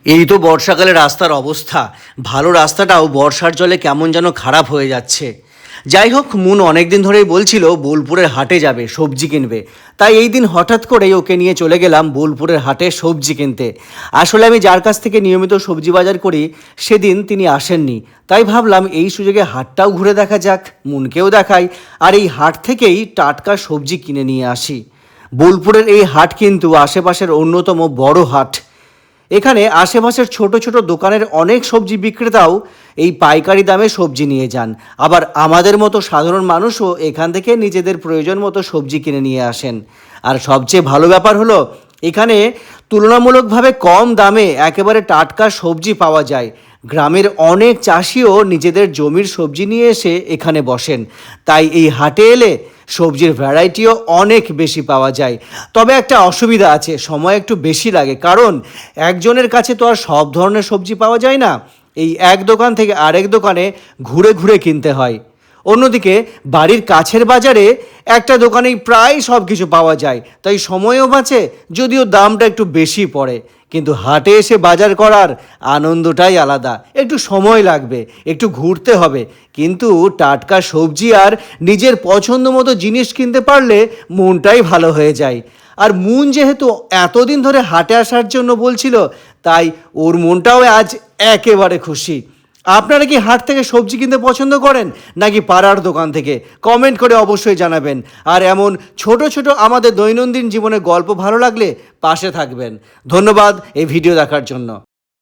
এই তো বর্ষাকালে রাস্তার অবস্থা। ভালো রাস্তাটাও বর্ষার জলে কেমন যেন খারাপ হয়ে যাচ্ছে। যাই হোক, মুন অনেক দিন ধরেই বলছিল বোলপুরের হাটে যাবে, সবজি কিনবে। তাই এই দিন হঠাৎ করেই ওকে নিয়ে চলে গেলাম বোলপুরের হাটে সবজি কিনতে। আসলে আমি যার কাছ থেকে নিয়মিত সবজি বাজার করি, সেদিন তিনি আসেননি। তাই ভাবলাম এই সুযোগে হাটটাও ঘুরে দেখা যাক, মুনকেও দেখাই, আর এই হাট থেকেই টাটকা সবজি কিনে নিয়ে আসি। বোলপুরের এই হাট কিন্তু আশেপাশের অন্যতম বড় হাট। এখানে আশেপাশের ছোট ছোট দোকানের অনেক সবজি বিক্রেতাও এই পাইকারি দামে সবজি নিয়ে যান। আবার আমাদের মতো সাধারণ মানুষও এখান থেকে নিজেদের প্রয়োজন মতো সবজি কিনে নিয়ে আসেন। আর সবচেয়ে ভালো ব্যাপার হলো, এখানে তুলনামূলকভাবে কম দামে একেবারে টাটকা সবজি পাওয়া যায়। গ্রামের অনেক চাষিও নিজেদের জমির সবজি নিয়ে এসে এখানে বসেন। তাই এই হাটে এলে সবজির ভ্যারাইটিও অনেক বেশি পাওয়া যায়। তবে একটা অসুবিধা আছে, সময় একটু বেশি লাগে, কারণ একজনের কাছে তো আর সব ধরনের সবজি পাওয়া যায় না। এই এক দোকান থেকে আরেক দোকানে ঘুরে ঘুরে কিনতে হয়। অন্যদিকে বাড়ির কাছের বাজারে একটা দোকানেই প্রায় সব কিছু পাওয়া যায়, তাই সময়ও বাঁচে, যদিও দামটা একটু বেশি পড়ে। কিন্তু হাটে এসে বাজার করার আনন্দটাই আলাদা। একটু সময় লাগবে, একটু ঘুরতে হবে, কিন্তু টাটকা সবজি আর নিজের পছন্দ মতো জিনিস কিনতে পারলে মনটাই ভালো হয়ে যায়। আর মুন যেহেতু এতদিন ধরে হাটে আসার জন্য বলছিল, তাই ওর মনটাও আজ একেবারে খুশি। আপনারা কি হাট থেকে সবজি কিনতে পছন্দ করেন, নাকি পাড়ার দোকান থেকে? কমেন্ট করে অবশ্যই জানাবেন। আর এমন ছোট ছোট আমাদের দৈনন্দিন জীবনের গল্প ভালো লাগলে পাশে থাকবেন। ধন্যবাদ এই ভিডিও দেখার জন্য।